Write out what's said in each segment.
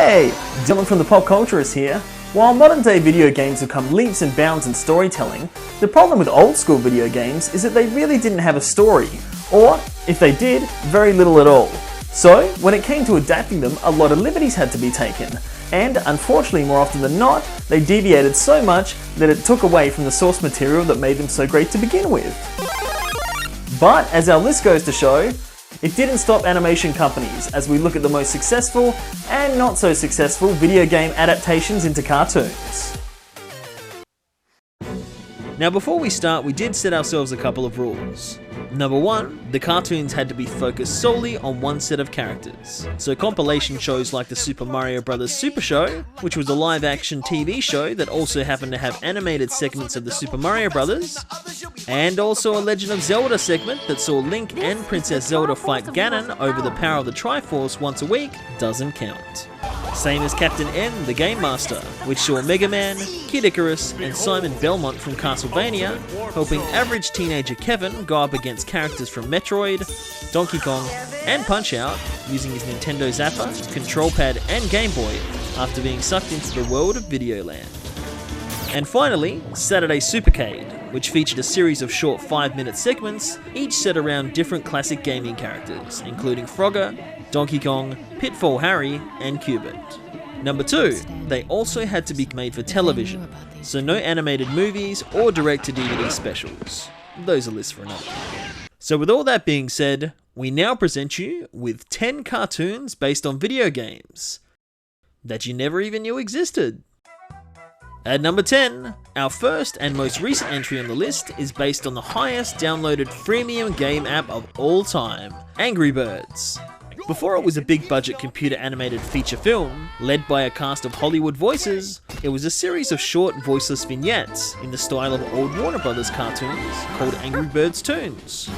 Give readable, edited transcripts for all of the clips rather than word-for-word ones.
Hey! Dylan from the Pop Culturist here. While modern day video games have come leaps and bounds in storytelling, the problem with old school video games is that they really didn't have a story, or, if they did, very little at all. So, when it came to adapting them, a lot of liberties had to be taken, and unfortunately more often than not, they deviated so much that it took away from the source material that made them so great to begin with. But, as our list goes to show, it didn't stop animation companies as we look at the most successful and not so successful video game adaptations into cartoons. Now before we start, we did set ourselves a couple of rules. Number one, the cartoons had to be focused solely on one set of characters. So compilation shows like the Super Mario Bros. Super Show, which was a live action TV show that also happened to have animated segments of the Super Mario Bros. And also a Legend of Zelda segment that saw Link and Princess Zelda fight Ganon over the power of the Triforce once a week, doesn't count. Same as Captain N, the Game Master, which saw Mega Man, Kid Icarus, and Simon Belmont from Castlevania, helping average teenager Kevin go up against characters from Metroid, Donkey Kong, and Punch-Out, using his Nintendo Zapper, Control Pad, and Game Boy, after being sucked into the world of Videoland. And finally, Saturday Supercade, which featured a series of short 5-minute segments, each set around different classic gaming characters, including Frogger, Donkey Kong, Pitfall Harry, and Cubert. Number 2, they also had to be made for television, so no animated movies or direct-to-DVD specials. Those are lists for another time. So with all that being said, we now present you with 10 cartoons based on video games that you never even knew existed. At number 10, our first and most recent entry on the list is based on the highest downloaded freemium game app of all time, Angry Birds. Before it was a big budget computer animated feature film, led by a cast of Hollywood voices, it was a series of short voiceless vignettes in the style of old Warner Brothers cartoons called Angry Birds Toons.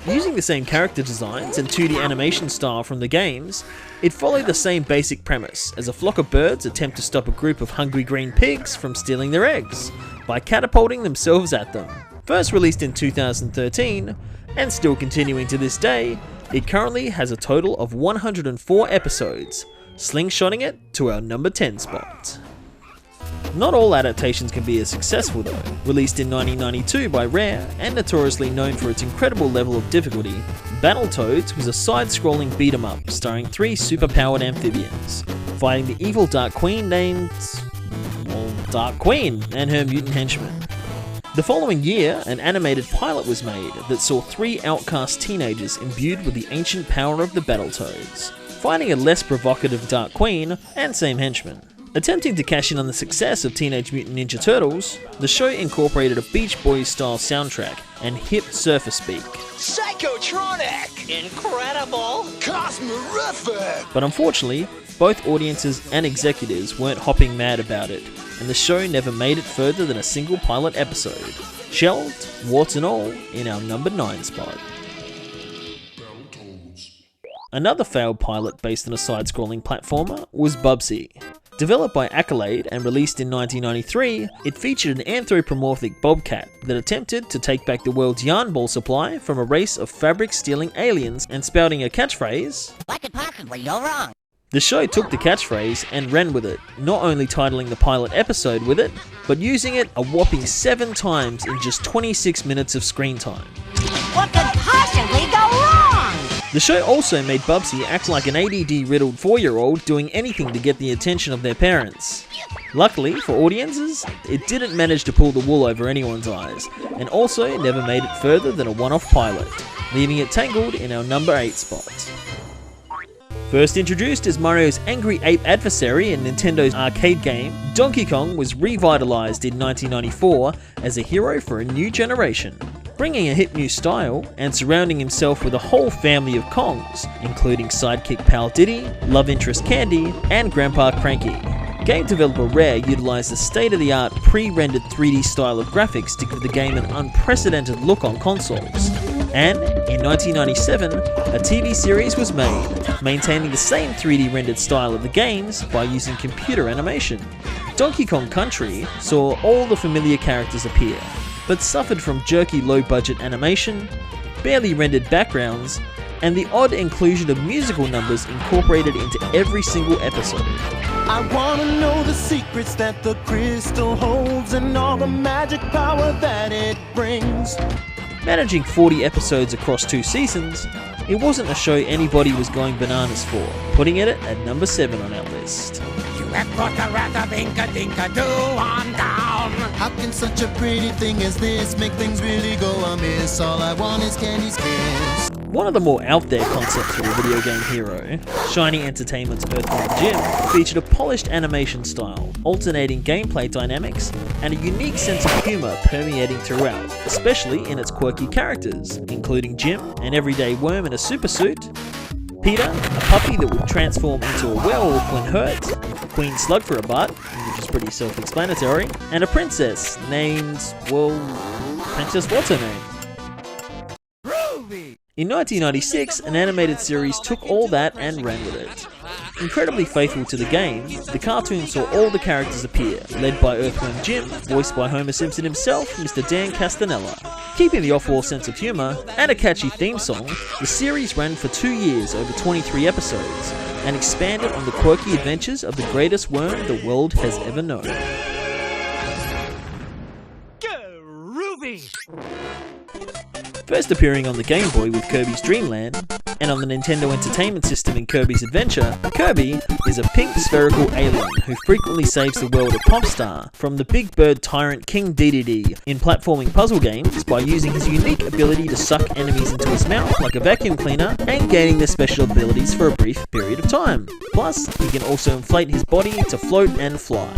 Using the same character designs and 2D animation style from the games, it followed the same basic premise as a flock of birds attempt to stop a group of hungry green pigs from stealing their eggs by catapulting themselves at them. First released in 2013, and still continuing to this day, it currently has a total of 104 episodes, slingshotting it to our number 10 spot. Not all adaptations can be as successful though. Released in 1992 by Rare, and notoriously known for its incredible level of difficulty, Battletoads was a side-scrolling beat-em-up starring 3 super-powered amphibians, fighting the evil Dark Queen named... Dark Queen and her mutant henchmen. The following year, an animated pilot was made that saw 3 outcast teenagers imbued with the ancient power of the Battletoads, fighting a less provocative Dark Queen and same henchmen. Attempting to cash in on the success of Teenage Mutant Ninja Turtles, the show incorporated a Beach Boys style soundtrack and hip surfer speak. Psychotronic! Incredible! Cosmorific! But unfortunately, both audiences and executives weren't hopping mad about it, and the show never made it further than a single pilot episode, shelved, warts and all, in our number 9 spot. Another failed pilot based on a side-scrolling platformer was Bubsy. Developed by Accolade and released in 1993, it featured an anthropomorphic bobcat that attempted to take back the world's yarn ball supply from a race of fabric-stealing aliens and spouting a catchphrase, "What could possibly go wrong?" The show took the catchphrase and ran with it, not only titling the pilot episode with it, but using it a whopping 7 times in just 26 minutes of screen time. What could possibly go wrong? The show also made Bubsy act like an ADD-riddled 4-year-old doing anything to get the attention of their parents. Luckily for audiences, it didn't manage to pull the wool over anyone's eyes, and also never made it further than a one-off pilot, leaving it tangled in our number 8 spot. First introduced as Mario's angry ape adversary in Nintendo's arcade game, Donkey Kong was revitalized in 1994 as a hero for a new generation, bringing a hip new style and surrounding himself with a whole family of Kongs, including sidekick pal Diddy, love interest Candy, and Grandpa Cranky. Game developer Rare utilized the state-of-the-art pre-rendered 3D style of graphics to give the game an unprecedented look on consoles. And in 1997, a TV series was made, maintaining the same 3D rendered style of the games by using computer animation. Donkey Kong Country saw all the familiar characters appear, but suffered from jerky low-budget animation, barely rendered backgrounds, and the odd inclusion of musical numbers incorporated into every single episode. I wanna know the secrets that the crystal holds and all the magic power that it brings. Managing 40 episodes across 2 seasons, it wasn't a show anybody was going bananas for, putting it at number 7 on our list. You have brought the wrath of Inca-Dinka-Doo on down. How can such a pretty thing as this make things really go amiss? All I want is Candy's kiss. One of the more out there concepts for a video game hero, Shiny Entertainment's Earthworm Jim, featured a polished animation style, alternating gameplay dynamics, and a unique sense of humour permeating throughout, especially in its quirky characters, including Jim, an everyday worm in a supersuit, Peter, a puppy that would transform into a werewolf when hurt, Queen Slug for a butt, which is pretty self-explanatory, and a princess named, well, Princess what's her name? In 1996, an animated series took all that and ran with it. Incredibly faithful to the game, the cartoon saw all the characters appear, led by Earthworm Jim, voiced by Homer Simpson himself, Mr. Dan Castanella. Keeping the off-wall sense of humour and a catchy theme song, the series ran for 2 years over 23 episodes, and expanded on the quirky adventures of the greatest worm the world has ever known. Groovy! First appearing on the Game Boy with Kirby's Dream Land, and on the Nintendo Entertainment System in Kirby's Adventure, Kirby is a pink spherical alien who frequently saves the world of Popstar from the big bird tyrant King Dedede in platforming puzzle games by using his unique ability to suck enemies into his mouth like a vacuum cleaner and gaining their special abilities for a brief period of time. Plus, he can also inflate his body to float and fly.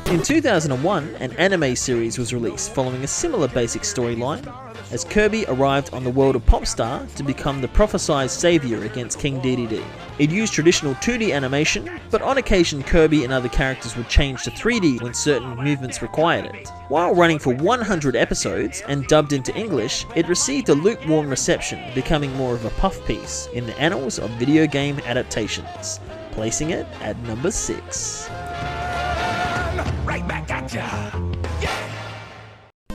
In 2001, an anime series was released following a similar basic storyline, as Kirby arrived on the world of Popstar to become the prophesied savior against King Dedede. It used traditional 2D animation, but on occasion Kirby and other characters would change to 3D when certain movements required it. While running for 100 episodes and dubbed into English, it received a lukewarm reception, becoming more of a puff piece in the annals of video game adaptations, placing it at number 6. Right back at ya!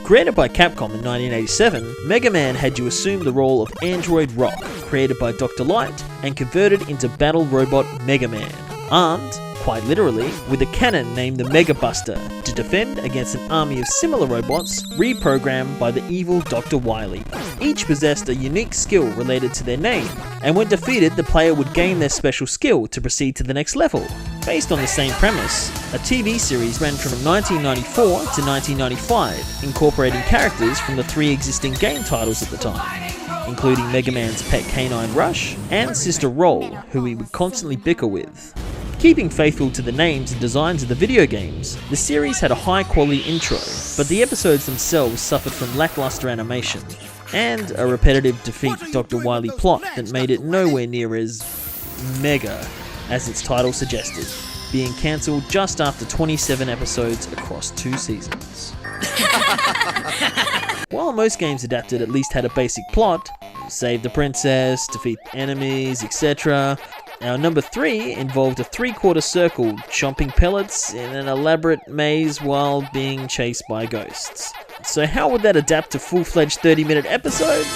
Created by Capcom in 1987, Mega Man had to assume the role of Android Rock, created by Dr. Light, and converted into battle robot Mega Man, armed, quite literally, with a cannon named the Mega Buster to defend against an army of similar robots reprogrammed by the evil Dr. Wily. Each possessed a unique skill related to their name, and when defeated the player would gain their special skill to proceed to the next level. Based on the same premise, a TV series ran from 1994 to 1995, incorporating characters from the 3 existing game titles at the time, including Mega Man's pet canine Rush and Sister Roll, who he would constantly bicker with. Keeping faithful to the names and designs of the video games, the series had a high quality intro, but the episodes themselves suffered from lackluster animation, and a repetitive defeat Dr. Wily plot that made it nowhere near as mega as its title suggested, being cancelled just after 27 episodes across 2 seasons. While most games adapted at least had a basic plot, save the princess, defeat enemies, etc., our number 3 involved a 3/4 circle chomping pellets in an elaborate maze while being chased by ghosts. So how would that adapt to full-fledged 30-minute episodes?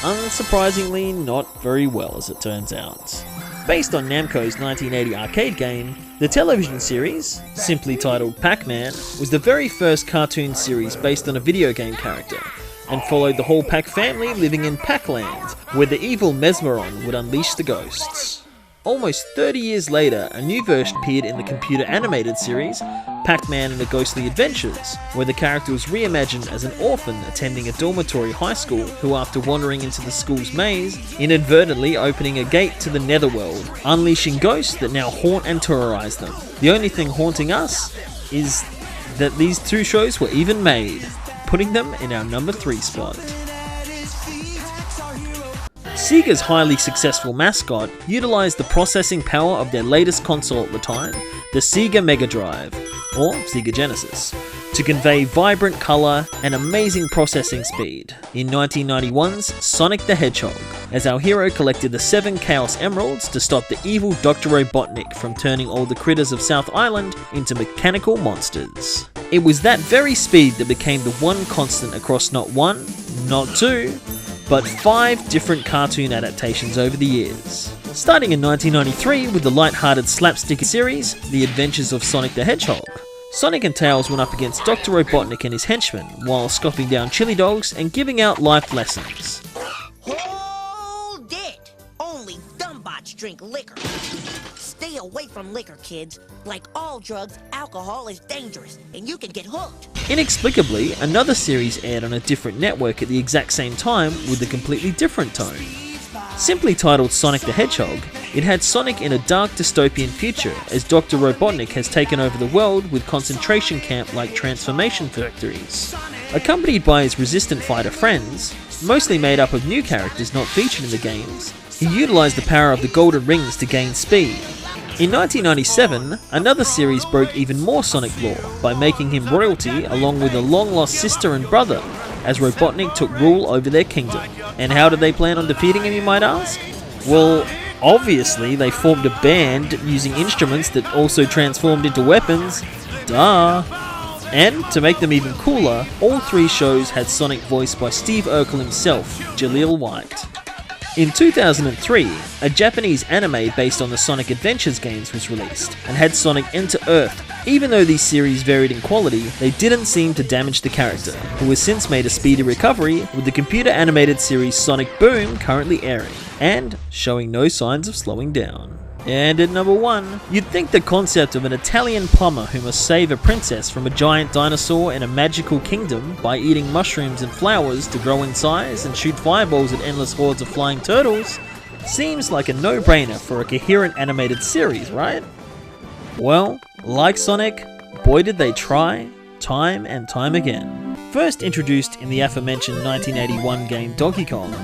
Unsurprisingly, not very well, as it turns out. Based on Namco's 1980 arcade game, the television series, simply titled Pac-Man, was the very first cartoon series based on a video game character, and followed the whole Pac family living in Pac-Land, where the evil Mesmeron would unleash the ghosts. Almost 30 years later, a new version appeared in the computer animated series, Pac-Man and the Ghostly Adventures, where the character was reimagined as an orphan attending a dormitory high school who, after wandering into the school's maze, inadvertently opening a gate to the netherworld, unleashing ghosts that now haunt and terrorize them. The only thing haunting us is that these 2 shows were even made, putting them in our number 3 spot. Sega's highly successful mascot utilised the processing power of their latest console at the time, the Sega Mega Drive, or Sega Genesis, to convey vibrant colour and amazing processing speed in 1991's Sonic the Hedgehog, as our hero collected the 7 Chaos Emeralds to stop the evil Dr. Robotnik from turning all the critters of South Island into mechanical monsters. It was that very speed that became the one constant across not 1, not 2, but 5 different cartoon adaptations over the years. Starting in 1993 with the light-hearted slapstick series, The Adventures of Sonic the Hedgehog. Sonic and Tails went up against Dr. Robotnik and his henchmen, while scoffing down chili dogs and giving out life lessons. Hold it! Only dumbbots drink liquor. Stay away from liquor, kids. Like all drugs, alcohol is dangerous, and you can get hooked. Inexplicably, another series aired on a different network at the exact same time with a completely different tone. Simply titled Sonic the Hedgehog, it had Sonic in a dark dystopian future as Dr. Robotnik has taken over the world with concentration camp-like transformation factories. Accompanied by his resistant fighter friends, mostly made up of new characters not featured in the games, he utilised the power of the golden rings to gain speed. In 1997, another series broke even more Sonic lore by making him royalty along with a long-lost sister and brother, as Robotnik took rule over their kingdom. And how did they plan on defeating him, you might ask? Well, obviously they formed a band using instruments that also transformed into weapons. Duh! And, to make them even cooler, all 3 shows had Sonic voiced by Steve Urkel himself, Jaleel White. In 2003, a Japanese anime based on the Sonic Adventures games was released, and had Sonic enter Earth. Even though these series varied in quality, they didn't seem to damage the character, who has since made a speedy recovery with the computer animated series Sonic Boom currently airing, and showing no signs of slowing down. And at number 1, you'd think the concept of an Italian plumber who must save a princess from a giant dinosaur in a magical kingdom by eating mushrooms and flowers to grow in size and shoot fireballs at endless hordes of flying turtles seems like a no-brainer for a coherent animated series, right? Well, like Sonic, boy did they try, time and time again. First introduced in the aforementioned 1981 game Donkey Kong,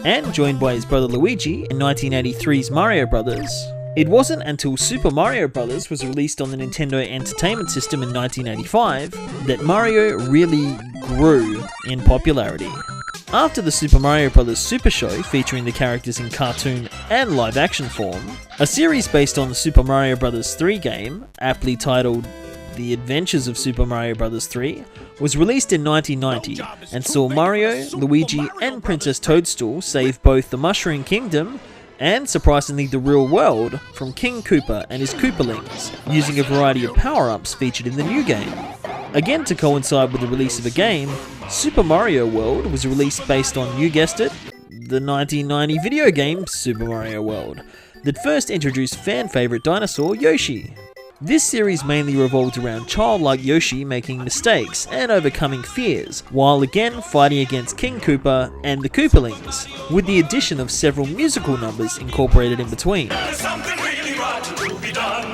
and joined by his brother Luigi in 1983's Mario Bros., it wasn't until Super Mario Bros. Was released on the Nintendo Entertainment System in 1985 that Mario really grew in popularity. After the Super Mario Bros. Super Show featuring the characters in cartoon and live action form, a series based on the Super Mario Bros. 3 game, aptly titled The Adventures of Super Mario Bros. 3, was released in 1990 and saw Mario, Luigi and Princess Toadstool save both the Mushroom Kingdom and, surprisingly, the real world from King Koopa and his Koopalings, using a variety of power-ups featured in the new game. Again, to coincide with the release of a game, Super Mario World was released based on, you guessed it, the 1990 video game Super Mario World, that first introduced fan-favourite dinosaur Yoshi. This series mainly revolved around childlike Yoshi making mistakes and overcoming fears, while again fighting against King Koopa and the Koopalings, with the addition of several musical numbers incorporated in between. There's something really rotten to be done.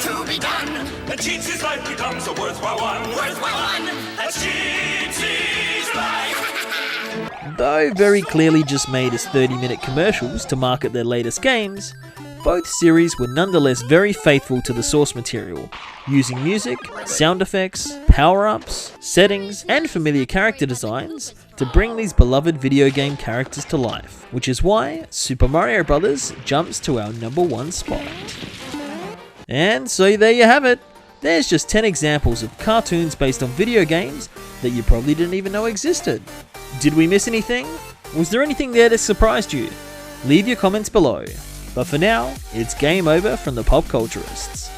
And Cheatsy's life becomes a worthwhile one. That's Cheatsy's life. Though very clearly just made as 30-minute commercials to market their latest games, both series were nonetheless very faithful to the source material, using music, sound effects, power-ups, settings, and familiar character designs to bring these beloved video game characters to life, which is why Super Mario Bros. Jumps to our number 1 spot. And so there you have it. There's just 10 examples of cartoons based on video games that you probably didn't even know existed. Did we miss anything? Was there anything there that surprised you? Leave your comments below. But for now, it's game over from the pop culturists.